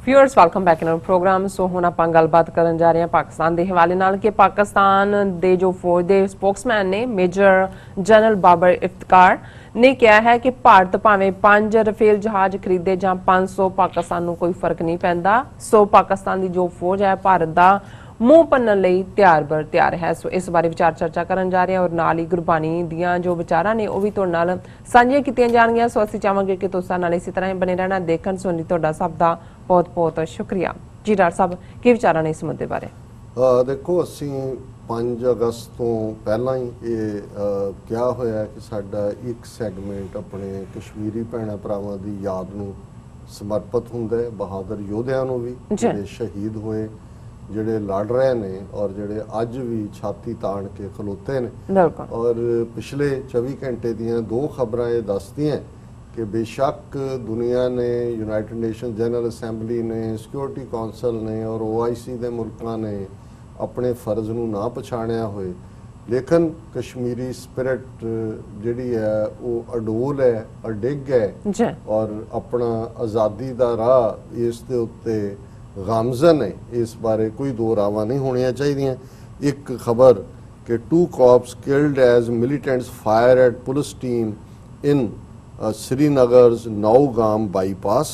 Viewers welcome back in our program. So हुण आपां गलबात करन जा रहे हैं पाकिस्तान के हवाले नाल कि पाकिस्तान दे जो फौज के स्पोक्समैन ने मेजर जनरल बाबर इफ्तिकार ने कहा है कि भारत भावें 5 रफेल जहाज खरीदे जां 500 पाकिस्तान नूं कोई फर्क नहीं पैंदा। सो पाकिस्तान की जो फौज है भारत का मूँह भन्नण लई तैयार बर तैयार है। सो इस बारे विचार चर्चा करन जा रहे हैं और नाल ही गुरबानी दियां जो विचारां ने वह भी तुहाडे नाल साझीआं कीतीआं जाणगीआं। सो असीं चाहांगे कि तुसां नाल इसी तरह ही बने रहना देखण सुणन तुहाडा सब दा बहुत बहुत शुक्रिया जी। डॉक्टर साहब की विचार ने इस मुद्दे बारे? देखो असी 5 अगस्त तो पहला ही ये क्या होया कि साडा एक सैगमेंट अपने कश्मीरी भैणा भरावां दी याद नूं समर्पित हुंदा है, बहादुर योद्धियां नूं भी जिहड़े शहीद होए, जिहड़े लड़ रहे ने और जिहड़े अज भी छाती ताण के खलोते ने। और पिछले 24 घंटे दियां 2 खबरां ये दसदियां कि बेशक दुनिया ने, यूनाइटेड नेशन जनरल असैंबली ने, सिक्योरिटी कौंसल ने और OIC के मुल्कों ने अपने फर्ज नूं ना पछाणिया होए, लेकिन कश्मीरी स्पिरिट जिहड़ी है वो अडोल है, अडिग है और अपना आज़ादी का राह इस दे उत्ते गामजन है। इस बारे कोई दो रावां नहीं होनियां चाहिए। एक खबर कि 2 cops killed as militants fire at police team in Srinagar's Nowgam bypass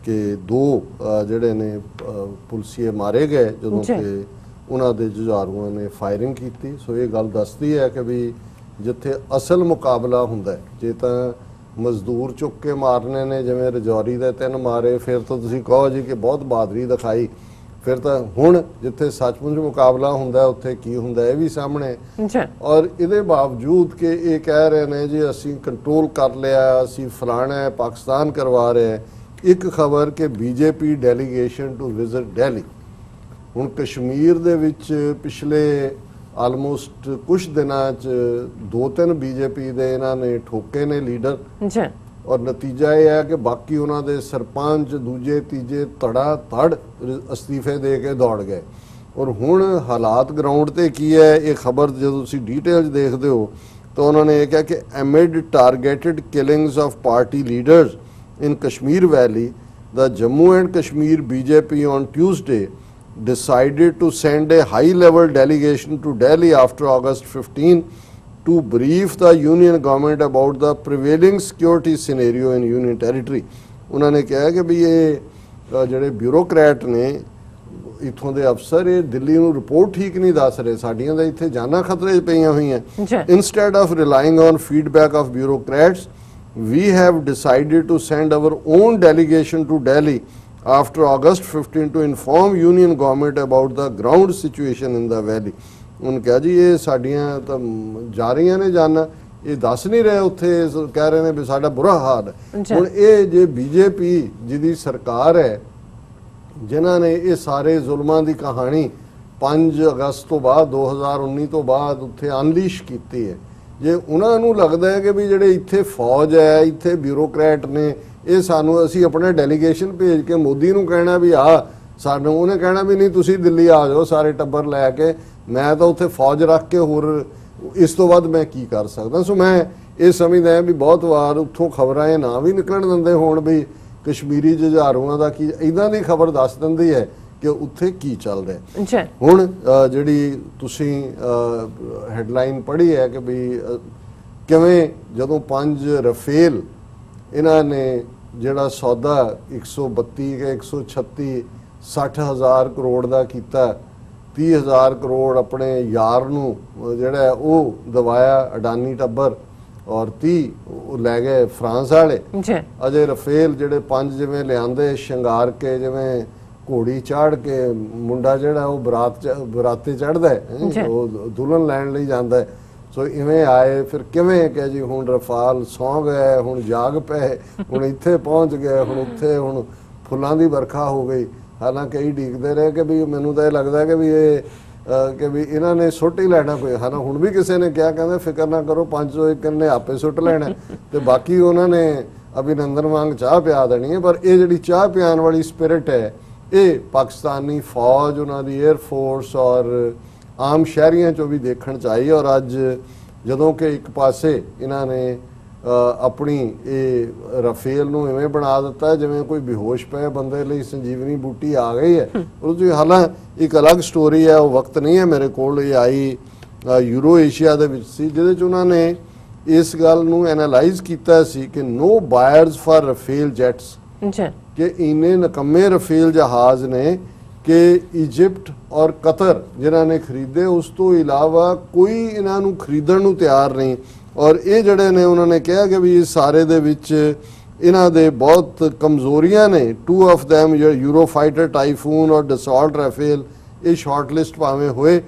के 2 जिहड़े ने पुलिसिए मारे गए जदों कि उन्हां दे जुझारुआं ने फायरिंग की। सो ये गल दसदी है कि भी जिथे असल मुकाबला हुंदा है, जे तां मजदूर चुक के मारने ने जिवें रजौरी दे 3 मारे फिर तो तुसीं कहो जी कि बहुत बहादरी दिखाई, फिर तो हुण जिथे सचमुच मुकाबला हुंदा है उत्थे की हुंदा है भी सामने। और इहदे बावजूद कि ये कह रहे हैं जी असीं कंट्रोल कर लिया, असीं फलाना है पाकिस्तान करवा रहे हैं। एक खबर कि BJP delegation to visit Delhi. हुण कश्मीर दे विच पिछले आलमोस्ट कुछ दिनां च 2-3 BJP दे इन्हां ने ठोके ने लीडर और नतीजा यह है कि बाकी उन्होंने सरपंच दूजे तीजे धड़ा धड़ अस्तीफे दे के दौड़ गए। और हुण हालात ग्राउंड ते की है ये खबर जो तुसीं डिटेल्स देखते हो तो उन्होंने ये कहा कि एमिड targeted killings of party leaders in Kashmir valley the Jammu and Kashmir BJP on Tuesday decided to send a high-level delegation to Delhi after August 15 to brief the union government about the prevailing security scenario in union territory. उन्होंने कहा कि भी ये जिहड़े bureaucrat ने इत्थों दे अफसर ये दिल्ली नूं रिपोर्ट ठीक नहीं दस रहे, साडियां तां इत्थे जाना खतरे पईयां होईयां। Instead of relying on feedback of bureaucrats, we have decided to send our own delegation to Delhi after August 15 to inform union government about the ground situation in the valley. उन्होंने कहा जी ये साड़ियाँ तो जा रही ने जाना, ये दस नहीं रहे उत्थे कह रहे हैं भी साडा बुरा हाल है। हुण ये जे BJP जिहदी सरकार है जिन्हां ने ये सारे जुल्मां दी कहानी 5 अगस्त तो बाद 2019 तो बाद उत्थे अनलीश कीती है, जे उन्हां नूं लगदा है कि भी जिहड़े इत्थे फौज है इत्थे ब्यूरोक्रेट ने ये सानू असी अपने डेलीगेशन भेज के मोदी नूं कहना भी आ सानू, उन्हें कहना भी नहीं तुसी दिल्ली आ जाओ सारे टब्बर लैके, मैं तो उत्थे फौज रख के होर इस तो बाद मैं की कर सकदा। सो मैं ये समझदा है भी बहुत वार उत्थों खबरां ना भी निकलण दिंदे होण भी कश्मीरी जुझारुआं दा की इदां दी खबर दस दिंदी है कि उत्थे की चल रहा। हुण जिहड़ी तुसी हैडलाइन पढ़ी है कि भी किवें जदों 5 रफेल इन्हां ने जिहड़ा सौदा 132 के 136 60,000 करोड़ का किया, 30,000 करोड़ अपने यार नूं जिहड़ा वो दवाया अडानी टब्बर और 30 लै गए फ्रांस वाले। अजे रफेल जिहड़े 5 जिवें लिआंदे शंगार के जिवें घोड़ी चाड़ के मुंडा जिहड़ा वो बराते चढ़दा है वो दुल्हन लैण लई जांदा है। सो इवें आए फिर किवें कि जी हुण रफाल सौ गए, हुण जाग पे, हुण इत्थे पहुँच गए, हुण उत्थे हुण फुल्लां दी बरखा हो गई। हालांकि यही डीकते रहे कि भी मैनूं तां लगदा है कि भी ये कि भी इन्हां ने सुट ही लैना कोई। हालां हुण भी किसी ने क्या कहंदे फिक्र ना करो 501 ने आपे सुट लैना ते बाकी उन्होंने अभिनंदन वांग चाह पिया देनी है। पर ये जिहड़ी चाह पियाण वाली स्पिरिट है ये पाकिस्तानी फौज उन्हां दी एयरफोर्स और आम शहरियां चो भी देखण च आई। और अज जदों कि एक पासे इन्हां ने ਆਪਣੀ ਇਹ ਰਫੇਲ ਨੂੰ ਇਵੇਂ ਬਣਾ ਦਿੱਤਾ ਜਿਵੇਂ ਕੋਈ ਬੇਹੋਸ਼ ਪਏ ਬੰਦੇ ਲਈ ਸੰਜੀਵਨੀ ਬੂਟੀ ਆ ਗਈ ਹੈ। ਉਹ ਹਾਲਾਂ ਇੱਕ ਅਲੱਗ ਸਟੋਰੀ ਹੈ, ਉਹ ਵਕਤ ਨਹੀਂ ਹੈ ਮੇਰੇ ਕੋਲ। ਇਹ ਆਈ ਯੂਰੋ ਏਸ਼ੀਆ ਦੇ ਵਿੱਚ ਸੀ, ਜਿਹਦੇ 'ਚ ਉਹਨਾਂ ਨੇ ਇਸ ਗੱਲ ਨੂੰ ਐਨਾਲਾਈਜ਼ ਕੀਤਾ ਸੀ ਕਿ ਨੋ ਬਾਇਰਸ ਫਾਰ ਰਫੇਲ ਜੈਟਸ, ਕਿ ਇੰਨੇ ਨਕੰਮੇ ਰਫੇਲ ਜਹਾਜ਼ ਨੇ ਕਿ ਇਜਿਪਟ ਔਰ ਕਤਰ ਜਿਨ੍ਹਾਂ ਨੇ ਖਰੀਦੇ, ਉਸ ਤੋਂ ਇਲਾਵਾ ਕੋਈ ਇਹਨਾਂ ਨੂੰ ਖਰੀਦਣ ਨੂੰ ਤਿਆਰ ਨਹੀਂ। ਔਰ ਇਹ ਜਿਹੜੇ ਨੇ ਉਹਨਾਂ ਨੇ ਕਿਹਾ ਕਿ ਵੀ ਇਸ ਸਾਰੇ ਦੇ ਵਿੱਚ ਇਹਨਾਂ ਦੇ ਬਹੁਤ ਕਮਜ਼ੋਰੀਆਂ ਨੇ। 2 of them euro fighter typhoon ਔਰ ਡਸੌਲਟ ਰਾਫੇਲ, ਇਹ ਸ਼ਾਰਟ ਲਿਸਟ ਭਾਵੇਂ ਹੋਏ,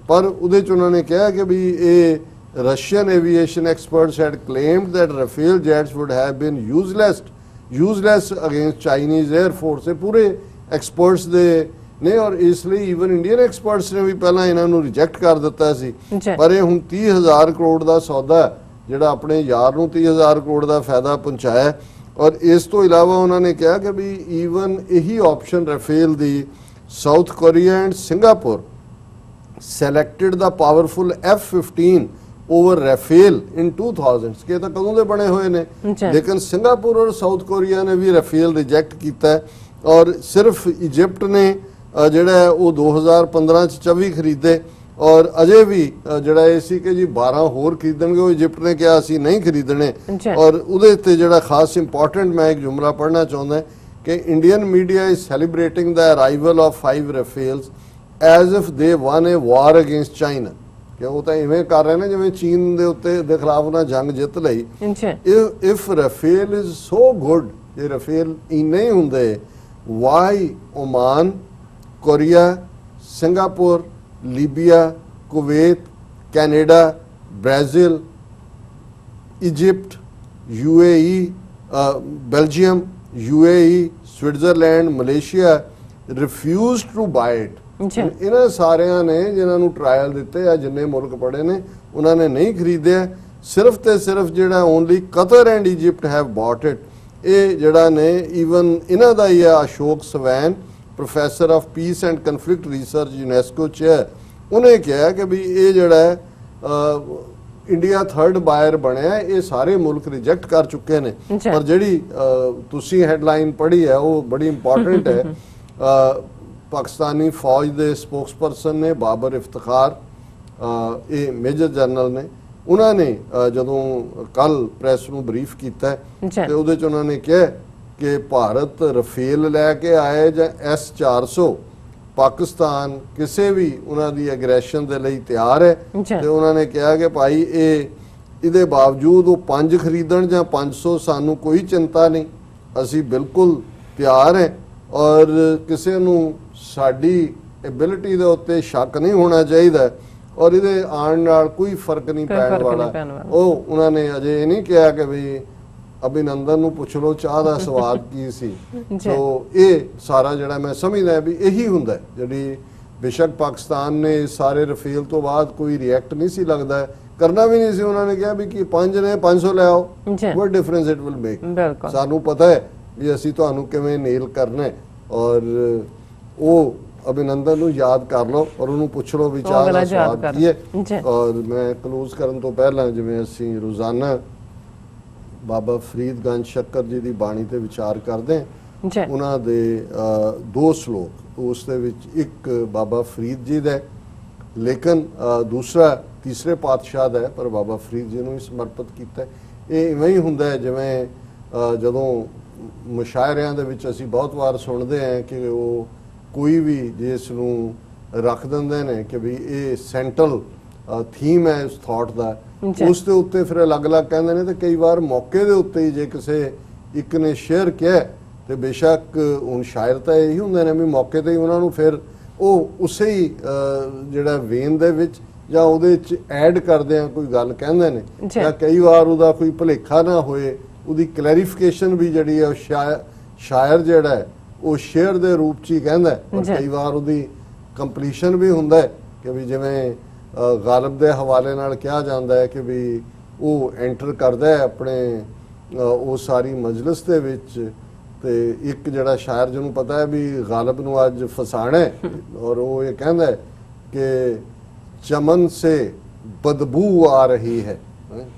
ਪਰ ਉਹਦੇ 'ਚ ਉਹਨਾਂ ਨੇ ਕਿਹਾ ਕਿ ਵੀ ਇਹ Russian aviation experts had claimed that Rafale jets would have been useless against Chinese Air Force। ਇਹ ਪੂਰੇ ਐਕਸਪਰਟਸ ਦੇ ਨੇ, ਔਰ ਇਸ ਲਈ ਈਵਨ ਇੰਡੀਅਨ ਐਕਸਪਰਟਸ ਨੇ ਵੀ ਪਹਿਲਾਂ ਇਹਨਾਂ ਨੂੰ ਰਿਜੈਕਟ ਕਰ ਦਿੱਤਾ ਸੀ। ਪਰ ਇਹ ਹੁਣ 30,000 ਕਰੋੜ ਦਾ ਸੌਦਾ ਜਿਹੜਾ ਆਪਣੇ ਯਾਰ ਨੂੰ 30,000 ਕਰੋੜ ਦਾ ਫਾਇਦਾ ਪਹੁੰਚਾਇਆ। ਔਰ ਇਸ ਤੋਂ ਇਲਾਵਾ ਉਹਨਾਂ ਨੇ ਕਿਹਾ ਕਿ ਵੀ ਈਵਨ ਇਹੀ option Rafale the south Korea and Singapore selected the powerful F-15 over Rafale in 2000s। ਕਿ ਤਾਂ ਕਦੋਂ ਦੇ ਬਣੇ ਹੋਏ ਨੇ, ਲੇਕਿਨ ਸਿੰਗਾਪੁਰ ਔਰ ਸਾਊਥ ਕੋਰੀਆ ਨੇ ਵੀ ਰਫੇਲ ਰਿਜੈਕਟ ਕੀਤਾ। ਔਰ ਸਿਰਫ ਇਜਿਪਟ ਨੇ ਜਿਹੜਾ ਉਹ 2015 ਚ 24 ਖਰੀਦੇ, ਔਰ ਅਜੇ ਵੀ ਜਿਹੜਾ ਇਹ ਸੀ ਕਿ ਜੀ 12 ਹੋਰ ਖਰੀਦਣਗੇ, ਉਹ ਇਜਿਪਟ ਨੇ ਕਿਹਾ ਅਸੀਂ ਨਹੀਂ ਖਰੀਦਣੇ। ਔਰ ਉਹਦੇ ਤੇ ਜਿਹੜਾ ਖਾਸ ਇੰਪੋਰਟੈਂਟ ਮੈਂ ਇੱਕ ਜੁਮਲਾ ਪੜ੍ਹਨਾ ਚਾਹੁੰਦਾ ਕਿ Indian media is celebrating the arrival of 5 Rafales as if they won a war against China. ਕਿ ਉਹ ਤਾਂ ਇਵੇਂ ਕਰ ਰਹੇ ਨੇ ਜਿਵੇਂ ਚੀਨ ਦੇ ਉੱਤੇ ਦੇ ਖਿਲਾਫ ਉਹਨਾਂ ਜੰਗ ਜਿੱਤ ਲਈ। If Rafale is so good, ਇਹ ਰਫੇਲ ਇੰਨੇ ਹੀ ਹੁੰਦੇ, why Oman, Korea, Singapore, Libya, Kuwait, Canada, Brazil, Egypt, UAE, Belgium, UAE, Switzerland, Malaysia refused to buy it. ਇਹਨਾਂ ਸਾਰਿਆਂ ਨੇ ਜਿਨ੍ਹਾਂ ਨੂੰ ਟਰਾਇਲ ਦਿੱਤੇ ਆ, ਜਿੰਨੇ ਮੁਲਕ ਪੜੇ ਨੇ, ਉਹਨਾਂ ਨੇ ਨਹੀਂ ਖਰੀਦਿਆ। ਸਿਰਫ ਤੇ ਸਿਰਫ ਜਿਹੜਾ only Qatar and Egypt have bought it. ਇਹ ਜਿਹੜਾ ਨੇ ਈਵਨ ਇਹਨਾਂ ਦਾ ਹੀ ਆ Ashok swan, professor of piece and conflict research UNESCO ਚ, ਉਹਨੇ ਕਿਹਾ ਕਿ ਵੀ ਇਹ ਜਿਹੜਾ ਇੰਡੀਆ 3rd ਬਾਇਰ ਬਣਿਆ, ਇਹ ਸਾਰੇ ਮੁਲਕ ਰਿਜੈਕਟ ਕਰ ਚੁੱਕੇ ਨੇ। ਪਰ ਜਿਹੜੀ ਤੁਸੀਂ ਹੈਡਲਾਈਨ ਪੜ੍ਹੀ ਹੈ ਉਹ ਬੜੀ ਇੰਪੋਰਟੈਂਟ ਹੈ। ਪਾਕਿਸਤਾਨੀ ਫੌਜ ਦੇ ਸਪੋਕਸਪਰਸਨ ਨੇ ਬਾਬਰ ਇਫਤਖਾਰ, ਇਹ ਮੇਜਰ ਜਨਰਲ ਨੇ, ਉਹਨਾਂ ਨੇ ਜਦੋਂ ਕੱਲ ਪ੍ਰੈਸ ਨੂੰ ਬਰੀਫ ਕੀਤਾ ਤੇ ਉਹਦੇ 'ਚ ਉਹਨਾਂ ਨੇ ਕਿਹਾ ਕਿ ਭਾਰਤ ਰਫੇਲ ਲੈ ਕੇ ਆਏ ਜਾਂ S-400, ਪਾਕਿਸਤਾਨ ਕਿਸੇ ਵੀ ਉਹਨਾਂ ਦੀ ਐਗਰੈਸ਼ਨ ਦੇ ਲਈ ਤਿਆਰ ਹੈ। ਤੇ ਉਹਨਾਂ ਨੇ ਕਿਹਾ ਕਿ ਭਾਈ ਇਹਦੇ ਬਾਵਜੂਦ ਉਹ 5 ਖਰੀਦਣ ਜਾਂ 500, ਸਾਨੂੰ ਕੋਈ ਚਿੰਤਾ ਨਹੀਂ, ਅਸੀਂ ਬਿਲਕੁਲ ਤਿਆਰ ਹੈ। ਔਰ ਕਿਸੇ ਨੂੰ ਸਾਡੀ ਐਬਿਲਿਟੀ ਦੇ ਉੱਤੇ ਸ਼ੱਕ ਨਹੀਂ ਹੋਣਾ ਚਾਹੀਦਾ, ਔਰ ਇਹਦੇ ਆਉਣ ਨਾਲ ਕੋਈ ਫਰਕ ਨਹੀਂ ਪੈਣ ਵਾਲਾ। ਉਹ ਉਹਨਾਂ ਨੇ ਅਜੇ ਇਹ ਨਹੀਂ ਕਿਹਾ ਕਿ ਵੀ ਅਭਿਨੰਦਨ ਨੂੰ ਪੁੱਛ ਲਓ ਚਾਹ ਦਾ ਸਵਾਦ ਕੀ ਸੀ। ਸੋ ਇਹ ਸਾਰਾ ਜਿਹੜਾ ਮੈਂ ਸਮਝਦਾ ਵੀ ਇਹੀ ਹੁੰਦਾ, ਜਿਹੜੀ ਬੇਸ਼ੱਕ ਪਾਕਿਸਤਾਨ ਨੇ ਸਾਰੇ ਰਫੇਲ ਤੋਂ ਬਾਅਦ ਕੋਈ ਰਿਐਕਟ ਨਹੀਂ ਸੀ ਲੱਗਦਾ, ਕਰਨਾ ਵੀ ਨਹੀਂ ਸੀ। ਉਹਨਾਂ ਨੇ ਕਿਹਾ ਵੀ ਕਿ 5 ਨੇ 500 ਲੈ ਆਓ, ਵਾਟ ਡਿਫਰੈਂਸ ਇਟ ਵਿਲ ਮੇਕ। ਸਾਨੂੰ ਪਤਾ ਹੈ ਵੀ ਅਸੀਂ ਤੁਹਾਨੂੰ ਕਿਵੇਂ ਨੀਲ ਕਰਨਾ ਹੈ। ਔਰ ਉਹ ਅਭਿਨੰਦਨ ਨੂੰ ਯਾਦ ਕਰ ਲਓ ਔਰ ਉਹਨੂੰ ਪੁੱਛ ਲਓ ਵੀ ਚਾਹ ਦਾ ਸਵਾਦ ਕੀ ਹੈ। ਔਰ ਮੈਂ ਕਲੋਜ਼ ਕਰਨ ਤੋਂ ਪਹਿਲਾਂ ਜਿਵੇਂ ਅਸੀਂ ਰੋਜ਼ਾਨਾ ਬਾਬਾ ਫਰੀਦ ਗੰਜ ਸ਼ੱਕਰ ਜੀ ਦੀ ਬਾਣੀ ਤੇ ਵਿਚਾਰ ਕਰਦੇ ਹਾਂ, ਉਹਨਾਂ ਦੇ 2 ਸ਼ਲੋਕ, ਉਸ ਦੇ ਵਿੱਚ ਇੱਕ ਬਾਬਾ ਫਰੀਦ ਜੀ ਦਾ, ਲੇਕਿਨ ਦੂਸਰਾ ਤੀਸਰੇ ਪਾਤਸ਼ਾਹ ਦਾ ਹੈ, ਪਰ ਬਾਬਾ ਫਰੀਦ ਜੀ ਨੂੰ ਹੀ ਸਮਰਪਿਤ ਕੀਤਾ। ਇਹ ਇਵੇਂ ਹੀ ਹੁੰਦਾ ਹੈ ਜਿਵੇਂ ਜਦੋਂ ਮੁਸ਼ਾਇਰਿਆਂ ਦੇ ਵਿੱਚ ਅਸੀਂ ਬਹੁਤ ਵਾਰ ਸੁਣਦੇ ਹਾਂ ਕਿ ਉਹ ਕੋਈ ਵੀ ਜਿਸ ਨੂੰ ਰੱਖ ਦਿੰਦੇ ਨੇ ਕਿ ਵੀ ਇਹ ਸੈਂਟਰਲ ਥੀਮ ਹੈ ਇਸ ਥਾਟ ਦਾ, ਉਸ ਦੇ ਉੱਤੇ ਫਿਰ ਅਲੱਗ-ਅਲੱਗ ਕਹਿੰਦੇ ਨੇ। ਤੇ ਕਈ ਵਾਰ ਮੌਕੇ ਦੇ ਉੱਤੇ ਹੀ ਜੇ ਕਿਸੇ ਇੱਕ ਨੇ ਸ਼ੇਅਰ ਕਿਹਾ ਤੇ ਬੇਸ਼ੱਕ ਹੁਣ ਸ਼ਾਇਰ ਤਾਂ ਇਹੀ ਹੁੰਦੇ ਨੇ ਵੀ ਮੌਕੇ ਤੇ ਹੀ ਉਹਨਾਂ ਨੂੰ ਫਿਰ ਉਹ ਉਸੇ ਹੀ ਜਿਹੜਾ ਵੇਨ ਦੇ ਵਿੱਚ ਜਾਂ ਉਹਦੇ ਵਿੱਚ ਐਡ ਕਰਦੇ ਆ ਕੋਈ ਗੱਲ ਕਹਿੰਦੇ ਨੇ, ਜਾਂ ਕਈ ਵਾਰ ਉਹਦਾ ਕੋਈ ਭੁਲੇਖਾ ਨਾ ਹੋਏ, ਉਹਦੀ ਕਲੈਰੀਫਿਕੇਸ਼ਨ ਵੀ ਜਿਹੜੀ ਹੈ ਸ਼ਾਇਰ ਜਿਹੜਾ ਹੈ ਉਹ ਸ਼ੇਅਰ ਦੇ ਰੂਪ 'ਚ ਹੀ ਕਹਿੰਦਾ। ਪਰ ਕਈ ਵਾਰ ਉਹਦੀ ਕੰਪਲੀਸ਼ਨ ਵੀ ਹੁੰਦਾ ਹੈ ਕਿ ਵੀ ਜਿਵੇਂ ਗਾਲਬ ਦੇ ਹਵਾਲੇ ਨਾਲ ਕਿਹਾ ਜਾਂਦਾ ਹੈ ਕਿ ਵੀ ਉਹ ਐਂਟਰ ਕਰਦਾ ਹੈ ਆਪਣੇ ਉਹ ਸਾਰੀ ਮਜਲਿਸ ਦੇ ਵਿੱਚ, ਤੇ ਇੱਕ ਜਿਹੜਾ ਸ਼ਾਇਰ ਜਿਹਨੂੰ ਪਤਾ ਹੈ ਵੀ ਗਾਲਬ ਨੂੰ ਅੱਜ ਫਸਾਣਾ ਹੈ, ਔਰ ਉਹ ਇਹ ਕਹਿੰਦਾ ਹੈ ਕਿ ਚਮਨ ਸੇ ਬਦਬੂ ਆ ਰਹੀ ਹੈ,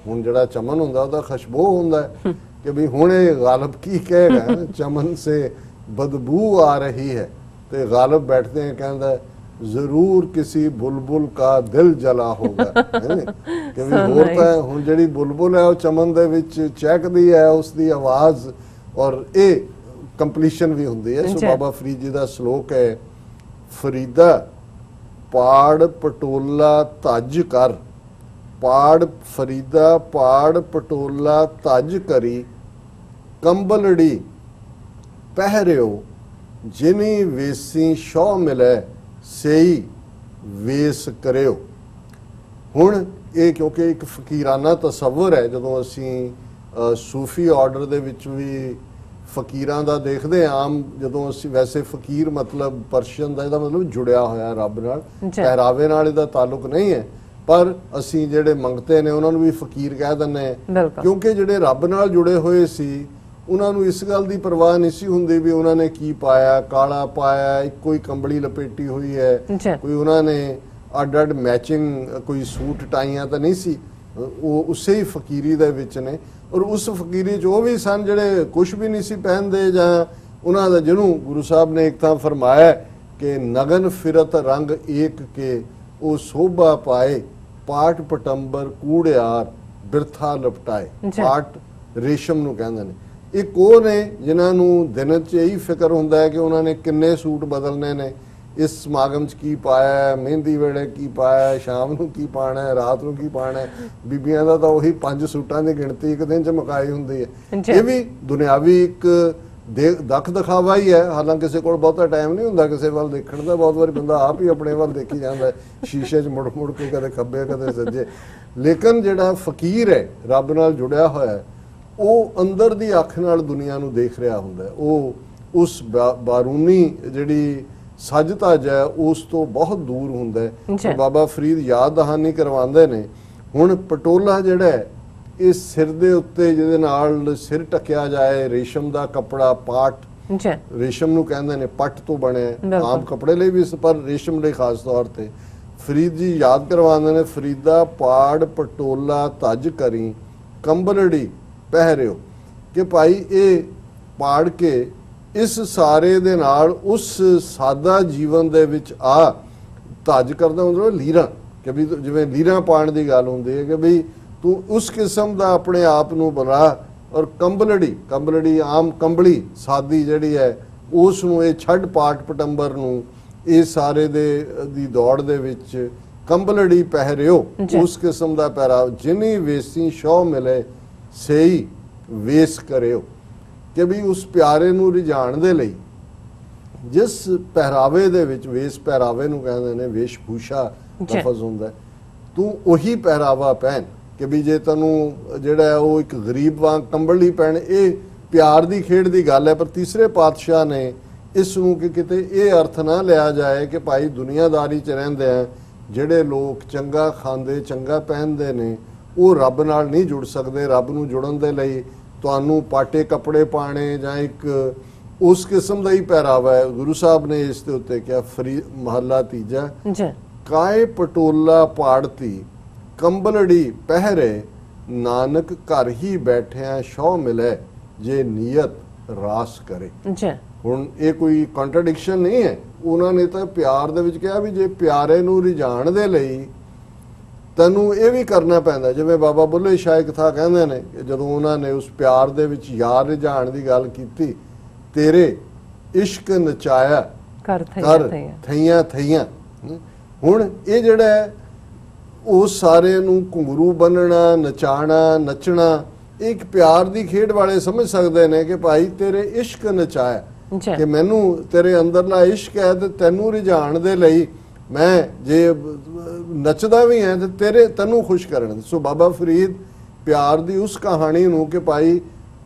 ਹੁਣ ਜਿਹੜਾ ਚਮਨ ਹੁੰਦਾ ਉਹਦਾ ਖੁਸ਼ਬੂ ਹੁੰਦਾ ਹੈ ਕਿ ਵੀ ਹੁਣ ਇਹ ਗਾਲਬ ਕੀ ਕਹੇਗਾ ਚਮਨ ਸੇ ਬਦਬੂ ਆ ਰਹੀ ਹੈ ਤੇ ਗਾਲਬ ਬੈਠਦੇ हैं ਕਹਿੰਦਾ ਹੈ, ਜ਼ਰੂਰ ਕਿਸੇ ਬੁਲਬੁਲ ਕਾ ਦਿਲ ਜਲਾ ਹੋਗਾ ਕਿ ਵੀ ਹੋਰ ਤਾਂ ਹੁਣ ਜਿਹੜੀ ਬੁਲਬੁਲ ਹੈ ਉਹ ਚਮਨ ਦੇ ਵਿੱਚ ਚਹਿਕਦੀ ਹੈ, ਉਸ ਦੀ ਆਵਾਜ਼ ਔਰ ਇਹ ਕੰਪਲੀਸ਼ਨ ਵੀ ਹੁੰਦੀ ਹੈ। ਸੋ ਬਾਬਾ ਫਰੀਦ ਜੀ ਦਾ ਸ਼ਲੋਕ ਹੈ, ਫਰੀਦਾ ਪਾੜ ਪਟੋਲਾ ਧੱਜ ਕਰ, ਪਾੜ ਫਰੀਦਾ ਪਾੜ ਪਟੋਲਾ ਧੱਜ ਕਰੀ, ਕੰਬਲੜੀ ਪਹਿਰਿਓ ਜਿਨੀ ਵੇਸੀ ਸ਼ੌ ਮਿਲੇ ਸਹੀ ਵੇਸ ਕਰਿਓ। ਹੁਣ ਇਹ ਕਿਉਂਕਿ ਇੱਕ ਫਕੀਰਾਨਾ ਤਸੱਵੁਰ ਹੈ, ਜਦੋਂ ਅਸੀਂ ਸੂਫੀ ਆਰਡਰ ਦੇ ਵਿੱਚ ਵੀ ਫਕੀਰਾਂ ਦਾ ਦੇਖਦੇ ਹਾਂ, ਆਮ ਜਦੋਂ ਅਸੀਂ ਵੈਸੇ ਫਕੀਰ ਮਤਲਬ ਪਰਸ਼ੀਅਨ ਦਾ ਇਹਦਾ ਮਤਲਬ ਜੁੜਿਆ ਹੋਇਆ ਰੱਬ ਨਾਲ, ਪਹਿਰਾਵੇ ਨਾਲ ਇਹਦਾ ਤਾਲੁਕ ਨਹੀਂ ਹੈ, ਪਰ ਅਸੀਂ ਜਿਹੜੇ ਮੰਗਤੇ ਨੇ ਉਹਨਾਂ ਨੂੰ ਵੀ ਫਕੀਰ ਕਹਿ ਦਿੰਦੇ ਹਾਂ, ਕਿਉਂਕਿ ਜਿਹੜੇ ਰੱਬ ਨਾਲ ਜੁੜੇ ਹੋਏ ਸੀ ਉਹਨਾਂ ਨੂੰ ਇਸ ਗੱਲ ਦੀ ਪਰਵਾਹ ਨਹੀਂ ਸੀ ਹੁੰਦੀ ਵੀ ਉਹਨਾਂ ਨੇ ਕੀ ਪਾਇਆ, ਕਾਲਾ ਪਾਇਆ, ਇੱਕੋ ਹੀ ਕੰਬਲੀ ਲਪੇਟੀ ਹੋਈ ਹੈ, ਕੋਈ ਉਹਨਾਂ ਨੇ ਅੱਡ ਅੱਡ ਮੈਚਿੰਗ ਕੋਈ ਸੂਟ ਟਾਈਆਂ ਤਾਂ ਨਹੀਂ ਸੀ, ਉਹ ਉਸੇ ਹੀ ਫਕੀਰੀ ਦੇ ਵਿੱਚ ਨੇ। ਔਰ ਉਸ ਫਕੀਰੀ 'ਚ ਉਹ ਵੀ ਸਨ ਜਿਹੜੇ ਕੁਛ ਵੀ ਨਹੀਂ ਸੀ ਪਹਿਨਦੇ, ਜਾਂ ਉਹਨਾਂ ਦਾ ਜਿਹਨੂੰ ਗੁਰੂ ਸਾਹਿਬ ਨੇ ਇੱਕ ਤਾਂ ਫਰਮਾਇਆ ਕਿ ਨਗਨ ਫਿਰਤ ਰੰਗ ਏਕ ਕੇ ਉਹ ਸੋਭਾ ਪਾਏ, ਪਾਟ ਪਟੰਬਰ ਕੂੜਿਆਰ ਬਿਰਥਾ ਲਪਟਾਏ। ਪਾਟ ਰੇਸ਼ਮ ਨੂੰ ਕਹਿੰਦੇ ਨੇ। ਇੱਕ ਉਹ ਨੇ ਜਿਨ੍ਹਾਂ ਨੂੰ ਦਿਨ 'ਚ ਇਹੀ ਫਿਕਰ ਹੁੰਦਾ ਹੈ ਕਿ ਉਹਨਾਂ ਨੇ ਕਿੰਨੇ ਸੂਟ ਬਦਲਨੇ ਨੇ, ਇਸ ਸਮਾਗਮ 'ਚ ਕੀ ਪਾਇਆ, ਮਹਿੰਦੀ ਵੇਲੇ ਕੀ ਪਾਇਆ, ਸ਼ਾਮ ਨੂੰ ਕੀ ਪਾਣਾ ਹੈ, ਰਾਤ ਨੂੰ ਕੀ ਪਾਣਾ ਹੈ। ਬੀਬੀਆਂ ਦਾ ਤਾਂ ਉਹੀ 5 ਸੂਟਾਂ ਦੀ ਗਿਣਤੀ ਇੱਕ ਦਿਨ 'ਚ ਮੁਕਾਈ ਹੁੰਦੀ ਹੈ। ਇਹ ਵੀ ਦੁਨਿਆਵੀ ਇੱਕ ਦਖ ਦਿਖਾਵਾ ਹੀ ਹੈ, ਹਾਲਾਂਕਿ ਕਿਸੇ ਕੋਲ ਬਹੁਤਾ ਟਾਈਮ ਨਹੀਂ ਹੁੰਦਾ ਕਿਸੇ ਵੱਲ ਦੇਖਣ ਦਾ। ਬਹੁਤ ਵਾਰੀ ਬੰਦਾ ਆਪ ਹੀ ਆਪਣੇ ਵੱਲ ਦੇਖੀ ਜਾਂਦਾ ਸ਼ੀਸ਼ੇ 'ਚ ਮੁੜ ਮੁੜ ਕੇ, ਕਦੇ ਖੱਬੇ ਕਦੇ ਸੱਜੇ। ਲੇਕਿਨ ਜਿਹੜਾ ਫਕੀਰ ਹੈ, ਰੱਬ ਨਾਲ ਜੁੜਿਆ ਹੋਇਆ ਹੈ, ਉਹ ਅੰਦਰ ਦੀ ਅੱਖ ਨਾਲ ਦੁਨੀਆ ਨੂੰ ਦੇਖ ਰਿਹਾ ਹੁੰਦਾ। ਉਹ ਉਸ ਬਾਰੂਨੀ ਜਿਹੜੀ ਸੱਜ ਧੱਜ ਹੈ ਉਸ ਤੋਂ ਬਹੁਤ ਦੂਰ ਹੁੰਦਾ ਹੈ। ਬਾਬਾ ਫਰੀਦ ਯਾਦ ਦਹਾਨੀ ਕਰਵਾਉਂਦੇ ਨੇ, ਹੁਣ ਪਟੋਲਾ ਜਿਹੜਾ ਹੈ ਇਹ ਸਿਰ ਦੇ ਉੱਤੇ ਜਿਹਦੇ ਨਾਲ ਸਿਰ ਟਕਿਆ ਜਾਏ, ਰੇਸ਼ਮ ਦਾ ਕੱਪੜਾ, ਪਾਟ ਰੇਸ਼ਮ ਨੂੰ ਕਹਿੰਦੇ ਨੇ, ਪੱਟ ਤੋਂ ਬਣਿਆ, ਆਮ ਕੱਪੜੇ ਲਈ ਵੀ ਪਰ ਰੇਸ਼ਮ ਲਈ ਖਾਸ ਤੌਰ ਤੇ। ਫਰੀਦ ਜੀ ਯਾਦ ਕਰਵਾਉਂਦੇ ਨੇ, ਫਰੀਦਾ ਪਾੜ ਪਟੋਲਾ ਧੱਜ ਕਰੀ, ਕੰਬਲੜੀ ਪਹਿਰਿਓ, ਕਿ ਭਾਈ ਇਹ ਪਾੜ ਕੇ ਇਸ ਸਾਰੇ ਦੇ ਨਾਲ ਉਸ ਸਾਦਾ ਜੀਵਨ ਦੇ ਵਿੱਚ ਆ ਧੱਜ ਕਰਦਾ ਹੁੰਦਾ ਲੀਰਾਂ, ਕਿ ਵੀ ਜਿਵੇਂ ਲੀਰਾਂ ਪਾਣ ਦੀ ਗੱਲ ਹੁੰਦੀ ਹੈ ਕਿ ਵੀ ਤੂੰ ਉਸ ਕਿਸਮ ਦਾ ਆਪਣੇ ਆਪ ਨੂੰ ਬਣਾ। ਔਰ ਕੰਬਲੜੀ ਆਮ ਕੰਬਲੀ ਸਾਦੀ ਜਿਹੜੀ ਹੈ ਉਸ ਨੂੰ ਇਹ ਛੱਡ, ਪਾਟ ਪਟੰਬਰ ਨੂੰ, ਇਹ ਸਾਰੇ ਦੀ ਦੌੜ ਦੇ ਵਿੱਚ ਕੰਬਲੜੀ ਪਹਿਰਿਓ, ਉਸ ਕਿਸਮ ਦਾ ਪਹਿਰਾਵਾ, ਜਿਨੀ ਵੇਸੀ ਸ਼ੌ ਮਿਲੇ ਸਹੀ ਵੇਸ ਕਰਿਓ, ਕਿ ਵੀ ਉਸ ਪਿਆਰੇ ਨੂੰ ਰਿਝਾਣ ਦੇ ਲਈ ਜਿਸ ਪਹਿਰਾਵੇ ਦੇ ਵਿੱਚ, ਵੇਸ ਪਹਿਰਾਵੇ ਨੂੰ ਕਹਿੰਦੇ ਨੇ, ਵੇਸ਼ ਭੂਸ਼ਾ ਲਫ਼ਜ਼ ਹੁੰਦਾ, ਤੂੰ ਉਹੀ ਪਹਿਰਾਵਾ ਪਹਿਨ। ਕਿ ਵੀ ਜੇ ਤੈਨੂੰ ਜਿਹੜਾ ਉਹ ਇੱਕ ਗਰੀਬ ਵਾਂਗ ਕੰਬਲੀ ਪਹਿਨ, ਇਹ ਪਿਆਰ ਦੀ ਖੇਡ ਦੀ ਗੱਲ ਹੈ। ਪਰ ਤੀਸਰੇ ਪਾਤਸ਼ਾਹ ਨੇ ਇਸ ਨੂੰ ਕਿ ਕਿਤੇ ਇਹ ਅਰਥ ਨਾ ਲਿਆ ਜਾਏ ਕਿ ਭਾਈ ਦੁਨੀਆਦਾਰੀ 'ਚ ਰਹਿੰਦੇ ਆ ਜਿਹੜੇ ਲੋਕ ਚੰਗਾ ਖਾਂਦੇ ਚੰਗਾ ਪਹਿਨਦੇ ਨੇ ਉਹ ਰੱਬ ਨਾਲ ਨਹੀਂ ਜੁੜ ਸਕਦੇ। ਰੱਬ ਨੂੰ ਜੁੜਨ ਦੇ ਲਈ ਤੁਹਾਨੂੰ ਪਾਟੇ ਕੱਪੜੇ ਪਾਣੇ ਜਾਂ ਇੱਕ ਉਸ ਕਿਸਮ ਦਾ ਹੀ ਪਹਿਰਾਵਾ ਹੈ। ਗੁਰੂ ਸਾਹਿਬ ਨੇ ਇਸ ਦੇ ਉੱਤੇ ਕਿਹਾ, ਮਹੱਲਾ ਤੀਜਾ, ਕਾਏ ਪਟੋਲਾ ਪਾੜਤੀ ਕੰਬਲੜੀ ਪਹਿਰੇ, ਨਾਨਕ ਘਰ ਹੀ ਬੈਠਿਆ ਸ਼ੌ ਮਿਲੇ ਜੇ ਨੀਅਤ ਰਾਸ ਕਰੇ। ਹੁਣ ਇਹ ਕੋਈ ਕੰਟਰਡਿਕਸ਼ਨ ਨਹੀਂ ਹੈ, ਉਹਨਾਂ ਨੇ ਤਾਂ ਪਿਆਰ ਦੇ ਵਿੱਚ ਕਿਹਾ ਵੀ ਜੇ ਪਿਆਰੇ ਨੂੰ ਰਿਝਾਣ ਦੇ ਲਈ ਤੈਨੂੰ ਇਹ ਵੀ ਕਰਨਾ ਪੈਂਦਾ। ਜਿਵੇਂ ਬਾਬਾ ਬੁੱਲੇ ਸ਼ਾਹ ਕਥਾ ਕਹਿੰਦੇ ਨੇ ਕਿ ਜਦੋਂ ਉਹਨਾਂ ਨੇ ਉਸ ਪਿਆਰ ਦੇ ਵਿੱਚ ਯਾਰ ਰਿਝਾਣ ਦੀ ਗੱਲ ਕੀਤੀ, ਤੇਰੇ ਇਸ਼ਕ ਨਚਾਇਆ ਕਰ ਥਈਆਂ ਥਈਆਂ। ਹੁਣ ਇਹ ਜਿਹੜਾ ਹੈ ਉਹ ਸਾਰੇ ਨੂੰ ਘੁੰਗਰੂ ਬੰਨਣਾ, ਨਚਾਣਾ, ਨੱਚਣਾ, ਇੱਕ ਪਿਆਰ ਦੀ ਖੇਡ ਵਾਲੇ ਸਮਝ ਸਕਦੇ ਨੇ ਕਿ ਭਾਈ ਤੇਰੇ ਇਸ਼ਕ ਨਚਾਇਆ, ਕਿ ਮੈਨੂੰ ਤੇਰੇ ਅੰਦਰਲਾ ਇਸ਼ਕ ਹੈ ਤੇ ਤੈਨੂੰ ਰਿਝਾਣ ਦੇ ਲਈ ਮੈਂ ਜੇ ਨੱਚਦਾ ਵੀ ਹੈ ਤੇ ਤੈਨੂੰ ਖੁਸ਼ ਕਰਨ। ਸੋ ਬਾਬਾ ਫਰੀਦ ਪਿਆਰ ਦੀ ਉਸ ਕਹਾਣੀ ਨੂੰ ਕਿ ਭਾਈ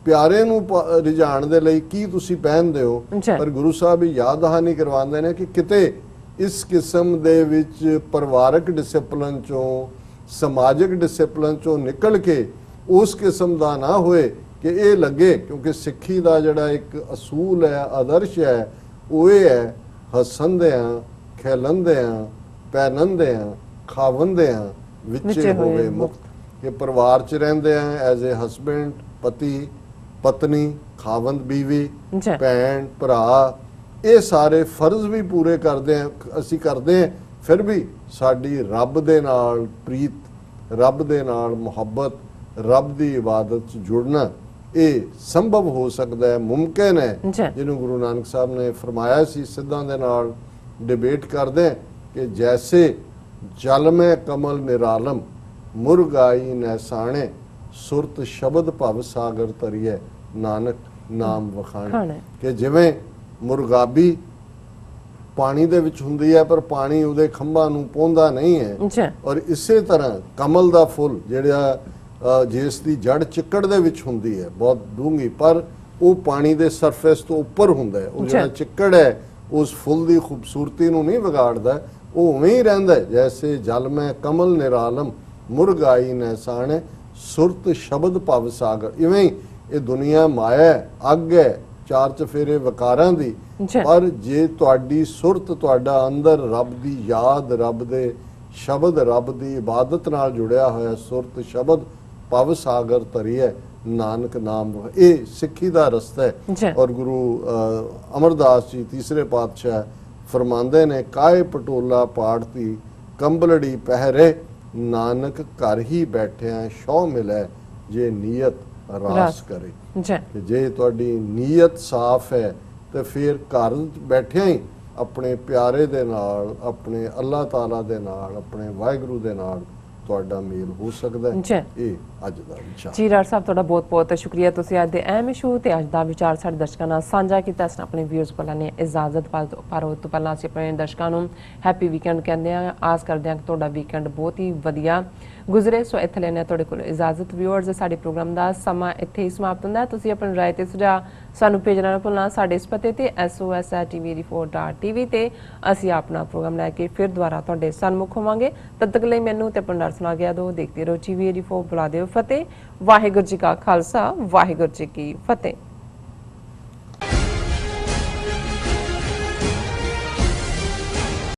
ਪਿਆਰੇ ਨੂੰ ਰਿਝਾਣ ਦੇ ਲਈ ਕੀ ਤੁਸੀਂ ਪਹਿਨਦੇ ਹੋ, ਪਰ ਗੁਰੂ ਸਾਹਿਬ ਯਾਦ ਦਹਾਨੀ ਕਰਵਾਉਂਦੇ ਨੇ ਕਿ ਕਿਤੇ ਇਸ ਕਿਸਮ ਦੇ ਵਿੱਚ ਪਰਿਵਾਰਕ ਡਿਸਪਲਿਨ ਚੋਂ, ਸਮਾਜਿਕ ਡਿਸਪਲਿਨ ਚੋਂ ਨਿਕਲ ਕੇ ਉਸ ਕਿਸਮ ਦਾ ਨਾ ਹੋਏ ਕਿ ਇਹ ਲੱਗੇ, ਕਿਉਂਕਿ ਸਿੱਖੀ ਦਾ ਜਿਹੜਾ ਇੱਕ ਅਸੂਲ ਹੈ, ਆਦਰਸ਼ ਹੈ, ਉਹ ਇਹ ਹੈ, ਹੱਸੰਦਿਆਂ ਖੇਲੰਦਿਆਂ ਪਹਿਨੰਦਿਆਂ ਖਾਵੰਦਿਆਂ ਵਿੱਚੇ ਹੋਵੇ ਮੁਕਤ। ਕਿ ਪਰਿਵਾਰ 'ਚ ਰਹਿੰਦੇ ਆ ਐਜ਼ ਏ ਹਸਬੈਂਡ, ਪਤੀ ਪਤਨੀ, ਖਾਵੰਦ ਬੀਵੀ, ਜੀ ਭੈਣ ਭਰਾ, ਇਹ ਸਾਰੇ ਫਰਜ਼ ਵੀ ਪੂਰੇ ਕਰਦੇ ਆ ਅਸੀਂ ਕਰਦੇ ਆ, ਫਿਰ ਵੀ ਸਾਡੀ ਰੱਬ ਦੇ ਨਾਲ ਪ੍ਰੀਤ, ਰੱਬ ਦੇ ਨਾਲ ਮੁਹੱਬਤ, ਰੱਬ ਦੀ ਇਬਾਦਤ 'ਚ ਜੁੜਨਾ ਇਹ ਸੰਭਵ ਹੋ ਸਕਦਾ ਹੈ, ਮੁਮਕਿਨ ਹੈ। ਜੀ ਜਿਹਨੂੰ ਗੁਰੂ ਨਾਨਕ ਸਾਹਿਬ ਨੇ ਫਰਮਾਇਆ ਸੀ, ਸਿੱਧਾਂ ਦੇ ਨਾਲ ਡਿਬੇਟ ਕਰਦੇ ਕਿ ਜੈਸੇ ਜਲ ਮੈਂ ਕਮਲ ਨਿਰਾਲਮ ਮੁਰਗਾਈ ਨੈਸਾਣੇ ਸੁਰਤ ਸ਼ਬਦ ਭਵ ਸਾਗਰ ਤਰੀਏ ਨਾਨਕ ਨਾਮ ਵਖਾਣੇ। ਖਾਣੇ ਕਿ ਜਿਵੇਂ ਮੁਰਗਾਬੀ ਪਾਣੀ ਦੇ ਵਿੱਚ ਹੁੰਦੀ ਹੈ ਪਰ ਪਾਣੀ ਉਹਦੇ ਖੰਭਾਂ ਨੂੰ ਪਹੁੰਚਦਾ ਨਹੀਂ ਹੈ, ਜੀ ਔਰ ਇਸੇ ਤਰ੍ਹਾਂ ਕਮਲ ਦਾ ਫੁੱਲ ਜਿਹੜਾ ਜਿਸ ਦੀ ਜੜ ਚਿੱਕੜ ਦੇ ਵਿੱਚ ਹੁੰਦੀ ਹੈ ਬਹੁਤ ਡੂੰਘੀ, ਪਰ ਉਹ ਪਾਣੀ ਦੇ ਸਰਫੇਸ ਤੋਂ ਉੱਪਰ ਹੁੰਦਾ ਹੈ। ਉਹ ਜਿਹੜਾ ਚਿੱਕੜ ਹੈ ਉਸ ਫੁੱਲ ਦੀ ਖੂਬਸੂਰਤੀ ਨੂੰ ਨਹੀਂ ਵਿਗਾੜਦਾ, ਉਹ ਉਵੇਂ ਹੀ ਰਹਿੰਦਾ ਹੈ। ਜੈਸੇ ਜਲ ਮੈਂ ਕਮਲ ਨਿਰਾਲਮ ਮੁਰਗਾਈ ਨੈਸਾਣੇ ਸੁਰਤ ਸ਼ਬਦ ਭਵ ਸਾਗਰ। ਇਵੇਂ ਹੀ ਇਹ ਦੁਨੀਆ ਮਾਇਆ ਹੈ, ਅੱਗ ਹੈ, ਚਾਰ ਚਫੇਰੇ ਵਿਕਾਰਾਂ ਦੀ, ਪਰ ਜੇ ਤੁਹਾਡੀ ਸੁਰਤ, ਤੁਹਾਡਾ ਅੰਦਰ ਰੱਬ ਦੀ ਯਾਦ, ਰੱਬ ਦੇ ਸ਼ਬਦ, ਰੱਬ ਦੀ ਇਬਾਦਤ ਨਾਲ ਜੁੜਿਆ ਹੋਇਆ ਸੁਰਤ ਸ਼ਬਦ ਭਵ ਸਾਗਰ ਤਰੀਏ ਨਾਨਕ ਨਾਮ, ਇਹ ਸਿੱਖੀ ਦਾ ਰਸਤਾ ਹੈ। ਔਰ ਗੁਰੂ ਅਮਰਦਾਸ ਜੀ ਤੀਸਰੇ ਪਾਤਸ਼ਾਹ ਫਰਮਾਉਂਦੇ ਨੇ, ਕਾਏ ਪਟੋਲਾ ਪਾੜਤੀ ਕੰਬਲੜੀ ਪਹਿਰੇ ਨਾਨਕ ਘਰ ਹੀ ਬੈਠਿਆਂ ਸ਼ੌ ਮਿਲੇ ਜੇ ਨੀਅਤ ਰਾਸ ਕਰੇ। ਕਿ ਜੇ ਤੁਹਾਡੀ ਨੀਅਤ ਸਾਫ਼ ਹੈ ਤੇ ਫਿਰ ਘਰ ਬੈਠਿਆਂ ਹੀ ਆਪਣੇ ਪਿਆਰੇ ਦੇ ਨਾਲ, ਆਪਣੇ ਅੱਲਾਹ ਤਾਲਾ ਦੇ ਨਾਲ, ਆਪਣੇ ਵਾਹਿਗੁਰੂ ਦੇ ਨਾਲ ਤੁਹਾਡਾ ਮੇਲ ਹੋ ਸਕਦਾ ਹੈ। ਇਹ ਅੱਜ ਦਾ ਵਿਚਾਰ ਜੀ। ਡਾਕਟਰ ਸਾਹਿਬ ਤੁਹਾਡਾ ਬਹੁਤ ਬਹੁਤ ਸ਼ੁਕਰੀਆ, ਤੁਸੀਂ ਅੱਜ ਦੇ ਅਹਿਮ ਇਸ਼ੂ ਤੇ ਅੱਜ ਦਾ ਵਿਚਾਰ ਸਾਡੇ ਦਰਸ਼ਕਾਂ ਨਾਲ ਸਾਂਝਾ ਕੀਤਾ। ਅਸੀਂ ਆਪਣੇ ਵਿਊਅਰਸ ਕੋਲ ਨੇ ਇਜਾਜ਼ਤ, ਪਰ ਉਸ ਤੋਂ ਪਹਿਲਾਂ ਅਸੀਂ ਆਪਣੇ ਦਰਸ਼ਕਾਂ ਨੂੰ ਹੈਪੀ ਵੀਕਐਂਡ ਕਹਿੰਦੇ ਹਾਂ। ਆਸ ਕਰਦੇ ਹਾਂ ਕਿ ਤੁਹਾਡਾ ਵੀਕਐਂਡ ਬਹੁਤ ਹੀ ਵਧੀਆ ਗੁਜ਼ਰੇ। ਸੋ ਇੱਥੇ ਲੈਣੇ ਤੁਹਾਡੇ ਕੋਲ ਇਜਾਜ਼ਤ। ਵਿਊਅਰਸ, ਸਾਡੇ ਪ੍ਰੋਗਰਾਮ ਦਾ ਸਮਾਂ ਇੱਥੇ ਹੀ ਸਮਾਪਤ ਹੁੰਦਾ। ਤੁਸੀਂ ਆਪਣੀ ਰਾਏ ਤੇ ਸੁਝਾਅ ਸਾਨੂੰ ਭੇਜਣਾ ਨਾ ਭੁੱਲਣਾ ਸਾਡੇ ਇਸ ਪਤੇ ਤੇ sos@tv84.tv ਤੇ ਅਸੀਂ ਆਪਣਾ ਪ੍ਰੋਗਰਾਮ ਲੈ ਕੇ ਫਿਰ ਦੁਬਾਰਾ ਤੁਹਾਡੇ ਸਨਮੁਖ ਹੋਵਾਂਗੇ। ਤਦ ਤੱਕ ਲਈ ਮੈਨੂੰ ਤੇ ਆਪਣਾ ਡਰ ਸੁਣਾ ਗਿਆ ਦੋ ਦੇਖਦੇ ਰਹੋ TV84। ਬੁਲਾ ਦਿਓ ਫਤਿਹ। ਵਾਹਿਗੁਰੂ ਜੀ ਕਾ ਖਾਲਸਾ, ਵਾਹਿਗੁਰੂ ਜੀ ਕੀ ਫਤਿਹ।